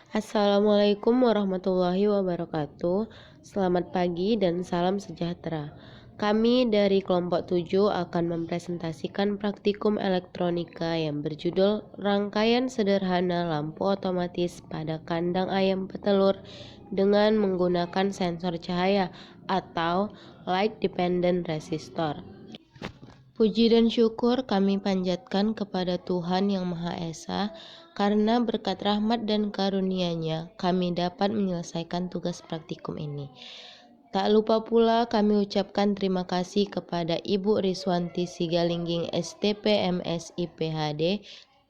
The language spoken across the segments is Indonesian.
Assalamualaikum warahmatullahi wabarakatuh. Selamat pagi dan salam sejahtera. Kami dari kelompok 7 akan mempresentasikan praktikum elektronika yang berjudul Rangkaian Sederhana Lampu Otomatis pada Kandang Ayam Petelur dengan menggunakan sensor cahaya atau Light Dependent Resistor. Puji dan syukur kami panjatkan kepada Tuhan Yang Maha Esa, karena berkat rahmat dan karunia-Nya kami dapat menyelesaikan tugas praktikum ini. Tak lupa pula kami ucapkan terima kasih kepada Ibu Riswanti Sigalingging STP MSI PhD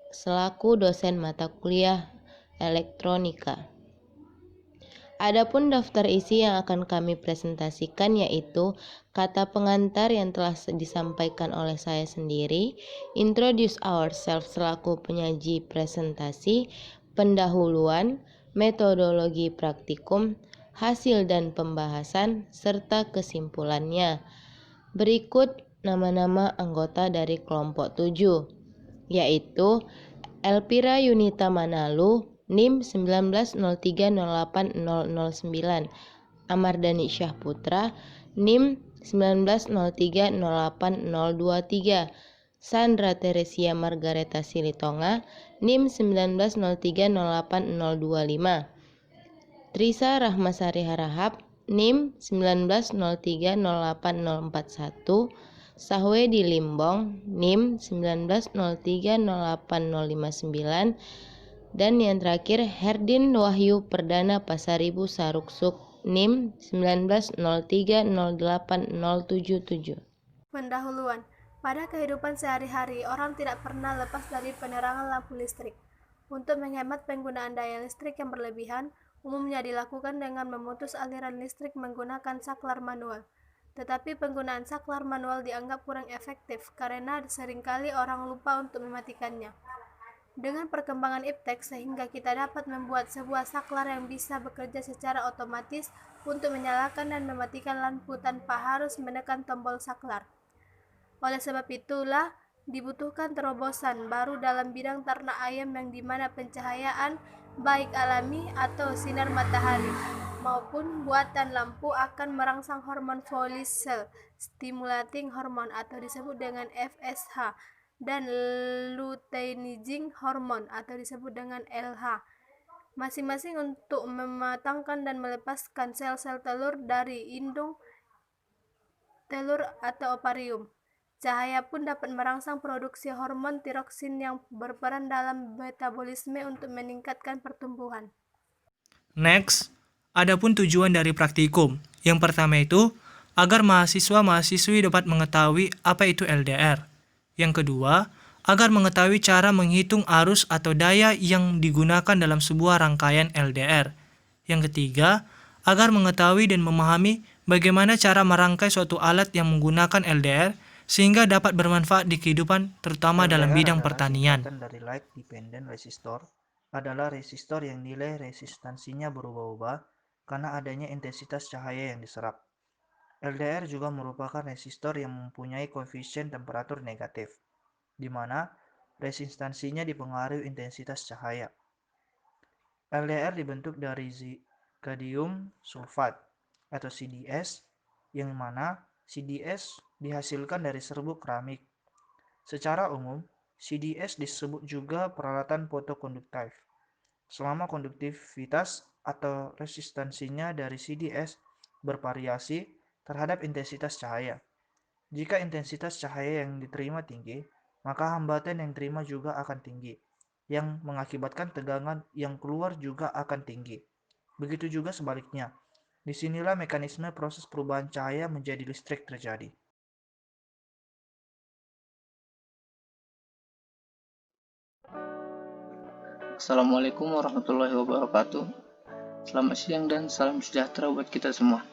selaku dosen mata kuliah elektronika. Adapun daftar isi yang akan kami presentasikan yaitu kata pengantar yang telah disampaikan oleh saya sendiri, introduce ourselves selaku penyaji presentasi, pendahuluan, metodologi praktikum, hasil dan pembahasan, serta kesimpulannya. Berikut nama-nama anggota dari kelompok 7, yaitu Elpira Yunita Manalu, NIM 1903080009, Amardani Syahputra, NIM 19030823, Sandra Teresia Margareta Silitonga, NIM 19030825, Trisa Rahmasari Harahap, NIM 19030841, Sahwedi Limbong, NIM 19030859, dan yang terakhir Herdin Wahyu Perdana Pasaribu Saruksuk, NIM 19030877. Pendahuluan. Pada kehidupan sehari-hari, orang tidak pernah lepas dari penerangan lampu listrik. Untuk menghemat penggunaan daya listrik yang berlebihan, umumnya dilakukan dengan memutus aliran listrik menggunakan saklar manual. Tetapi penggunaan saklar manual dianggap kurang efektif karena seringkali orang lupa untuk mematikannya. Dengan perkembangan iptek, sehingga kita dapat membuat sebuah saklar yang bisa bekerja secara otomatis untuk menyalakan dan mematikan lampu tanpa harus menekan tombol saklar. Oleh sebab itulah, dibutuhkan terobosan baru dalam bidang ternak ayam yang dimana pencahayaan, baik alami atau sinar matahari, maupun buatan lampu akan merangsang hormon follicle stimulating hormone atau disebut dengan FSH, dan luteinizing hormone atau disebut dengan LH, masing-masing untuk mematangkan dan melepaskan sel-sel telur dari indung telur atau ovarium. Cahaya pun dapat merangsang produksi hormon tiroksin yang berperan dalam metabolisme untuk meningkatkan pertumbuhan. Next, adapun tujuan dari praktikum. Yang pertama itu, agar mahasiswa-mahasiswi dapat mengetahui apa itu LDR. Yang kedua, agar mengetahui cara menghitung arus atau daya yang digunakan dalam sebuah rangkaian LDR. Yang ketiga, agar mengetahui dan memahami bagaimana cara merangkai suatu alat yang menggunakan LDR sehingga dapat bermanfaat di kehidupan terutama dalam bidang pertanian. Dari Light Dependent Resistor adalah resistor yang nilai resistansinya berubah-ubah karena adanya intensitas cahaya yang diserap. LDR juga merupakan resistor yang mempunyai koefisien temperatur negatif, di mana resistansinya dipengaruhi intensitas cahaya. LDR dibentuk dari zirconium sulfat atau CdS, yang mana CdS dihasilkan dari serbuk keramik. Secara umum, CdS disebut juga peralatan fotokonduktif. Selama konduktivitas atau resistansinya dari CdS bervariasi terhadap intensitas cahaya. Jika intensitas cahaya yang diterima tinggi, maka hambatan yang diterima juga akan tinggi, yang mengakibatkan tegangan yang keluar juga akan tinggi. Begitu juga sebaliknya. Disinilah mekanisme proses perubahan cahaya menjadi listrik terjadi. Assalamualaikum warahmatullahi wabarakatuh. Selamat siang dan salam sejahtera buat kita semua.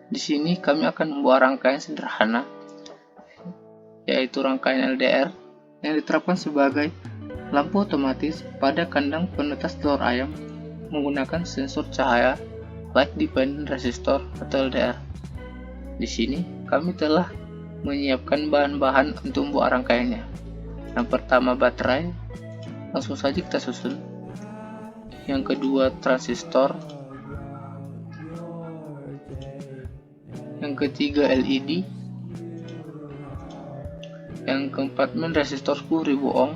Di sini kami akan membuat rangkaian sederhana, yaitu rangkaian LDR yang diterapkan sebagai lampu otomatis pada kandang penetas telur ayam menggunakan sensor cahaya Light Dependent Resistor atau LDR. Di sini kami telah menyiapkan bahan-bahan untuk membuat rangkaiannya. Yang pertama baterai, langsung saja kita susun. yang kedua transistor, yang ketiga LED, yang keempat main resistor 10.000 ohm,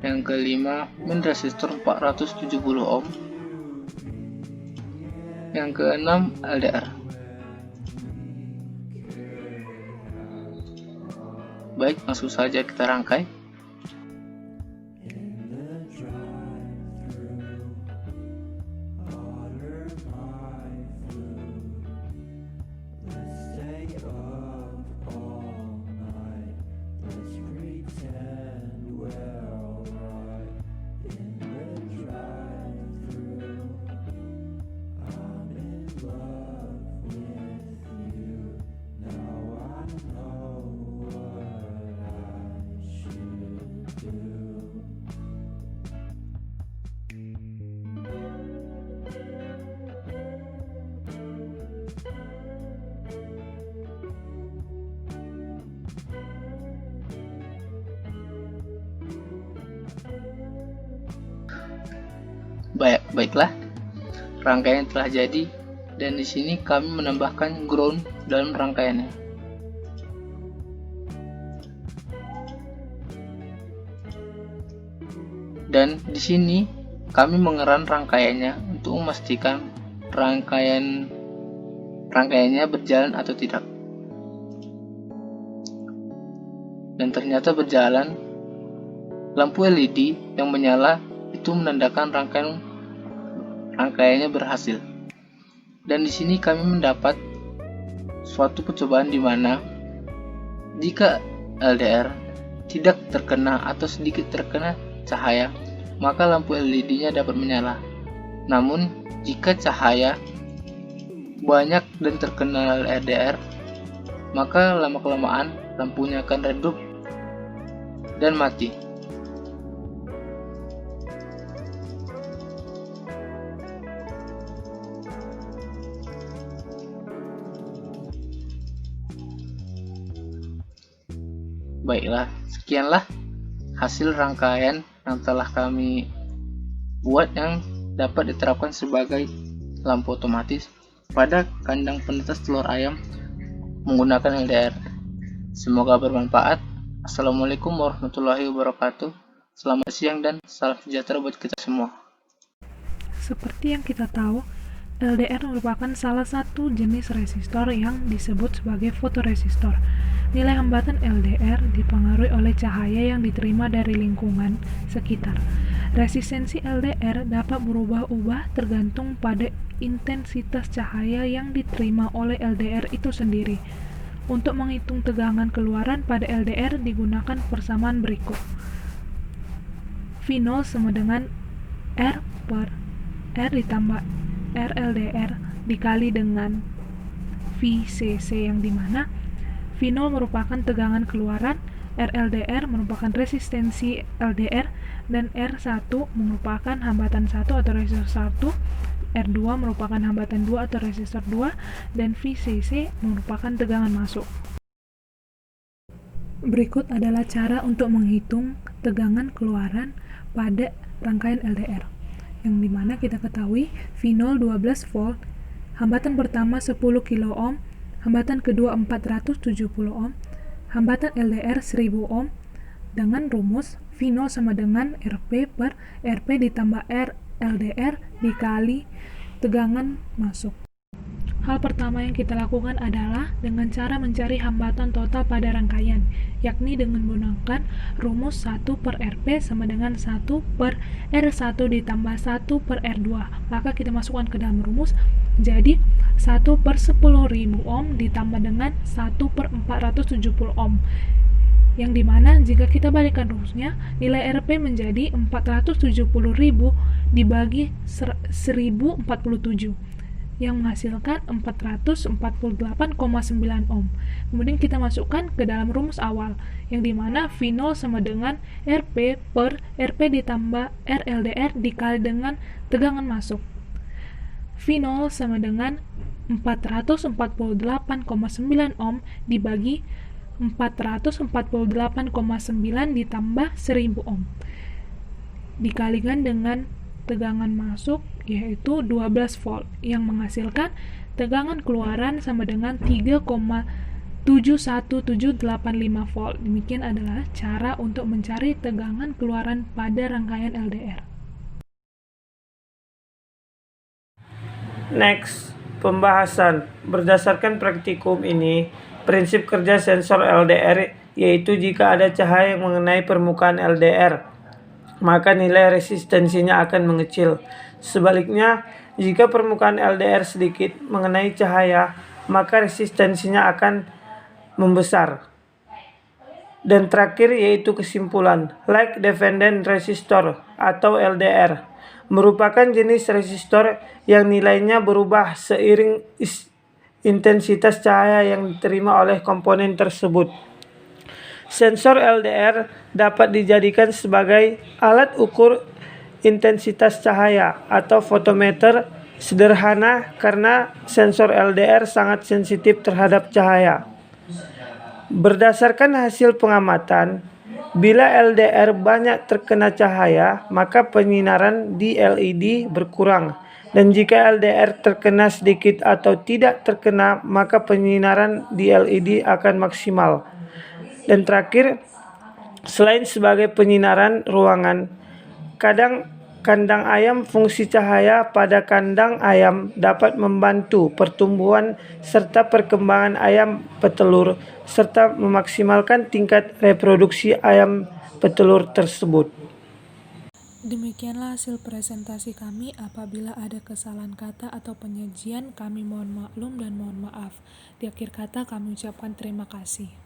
yang kelima main resistor 470 ohm, yang keenam LDR. Baik, langsung saja kita rangkai. Baiklah, rangkaian telah jadi, dan di sini kami menambahkan ground dalam rangkaiannya. Dan di sini kami mengeran rangkaiannya untuk memastikan rangkaiannya berjalan atau tidak. Dan ternyata berjalan. Lampu LED yang menyala itu menandakan rangkaiannya berhasil. Dan di sini kami mendapat suatu percobaan di mana jika LDR tidak terkena atau sedikit terkena cahaya, maka lampu LED-nya dapat menyala. Namun jika cahaya banyak dan terkena LDR, maka lama-kelamaan lampunya akan redup dan mati. Baiklah, sekianlah hasil rangkaian yang telah kami buat yang dapat diterapkan sebagai lampu otomatis pada kandang penetas telur ayam menggunakan LDR. Semoga bermanfaat. Assalamualaikum warahmatullahi wabarakatuh. Selamat siang dan salam sejahtera buat kita semua. Seperti yang kita tahu, LDR merupakan salah satu jenis resistor yang disebut sebagai fotoresistor. Nilai hambatan LDR dipengaruhi oleh cahaya yang diterima dari lingkungan sekitar. Resistensi LDR dapat berubah-ubah tergantung pada intensitas cahaya yang diterima oleh LDR itu sendiri. Untuk menghitung tegangan keluaran pada LDR digunakan persamaan berikut. V0 sama dengan R per R ditambah RLDR dikali dengan VCC, yang dimana V0 merupakan tegangan keluaran, RLDR merupakan resistensi LDR, dan R1 merupakan hambatan 1 atau resistor 1, R2 merupakan hambatan 2 atau resistor 2, dan VCC merupakan tegangan masuk. Berikut adalah cara untuk menghitung tegangan keluaran pada rangkaian LDR, yang dimana kita ketahui V0 12 volt, hambatan pertama 10 kilo ohm, hambatan kedua 470 ohm, hambatan LDR 1000 ohm, dengan rumus V0 sama dengan RP per RP ditambah R LDR dikali tegangan masuk. Hal pertama yang kita lakukan adalah dengan cara mencari hambatan total pada rangkaian, yakni dengan menggunakan rumus 1 per RP sama dengan 1 per R1 ditambah 1 per R2. Maka kita masukkan ke dalam rumus, jadi 1 per 10.000 ohm ditambah dengan 1 per 470 ohm. Yang dimana jika kita balikkan rumusnya, nilai RP menjadi 470.000 dibagi 1047, yang menghasilkan 448,9 ohm. Kemudian kita masukkan ke dalam rumus awal, yang dimana V0 sama dengan RP per RP ditambah RLDR dikali dengan tegangan masuk. V0 sama dengan 448,9 ohm dibagi 448,9 ditambah 1000 ohm. dikalikan dengan tegangan masuk yaitu 12 volt yang menghasilkan tegangan keluaran sama dengan 3,71785 volt. Demikian adalah cara untuk mencari tegangan keluaran pada rangkaian LDR. Next, pembahasan. Berdasarkan praktikum ini, prinsip kerja sensor LDR yaitu jika ada cahaya yang mengenai permukaan LDR, maka nilai resistensinya akan mengecil. Sebaliknya, jika permukaan LDR sedikit mengenai cahaya, maka resistensinya akan membesar. Dan terakhir yaitu kesimpulan. Like dependent resistor atau LDR merupakan jenis resistor yang nilainya berubah seiring intensitas cahaya yang diterima oleh komponen tersebut. Sensor LDR dapat dijadikan sebagai alat ukur intensitas cahaya atau fotometer sederhana karena sensor LDR sangat sensitif terhadap cahaya. Berdasarkan hasil pengamatan, bila LDR banyak terkena cahaya, maka penyinaran di LED berkurang. Dan jika LDR terkena sedikit atau tidak terkena, maka penyinaran di LED akan maksimal. Dan terakhir, selain sebagai penyinaran ruangan, kandang ayam, fungsi cahaya pada kandang ayam dapat membantu pertumbuhan serta perkembangan ayam petelur serta memaksimalkan tingkat reproduksi ayam petelur tersebut. Demikianlah hasil presentasi kami. Apabila ada kesalahan kata atau penyajian, kami mohon maklum dan mohon maaf. Di akhir kata kami ucapkan terima kasih.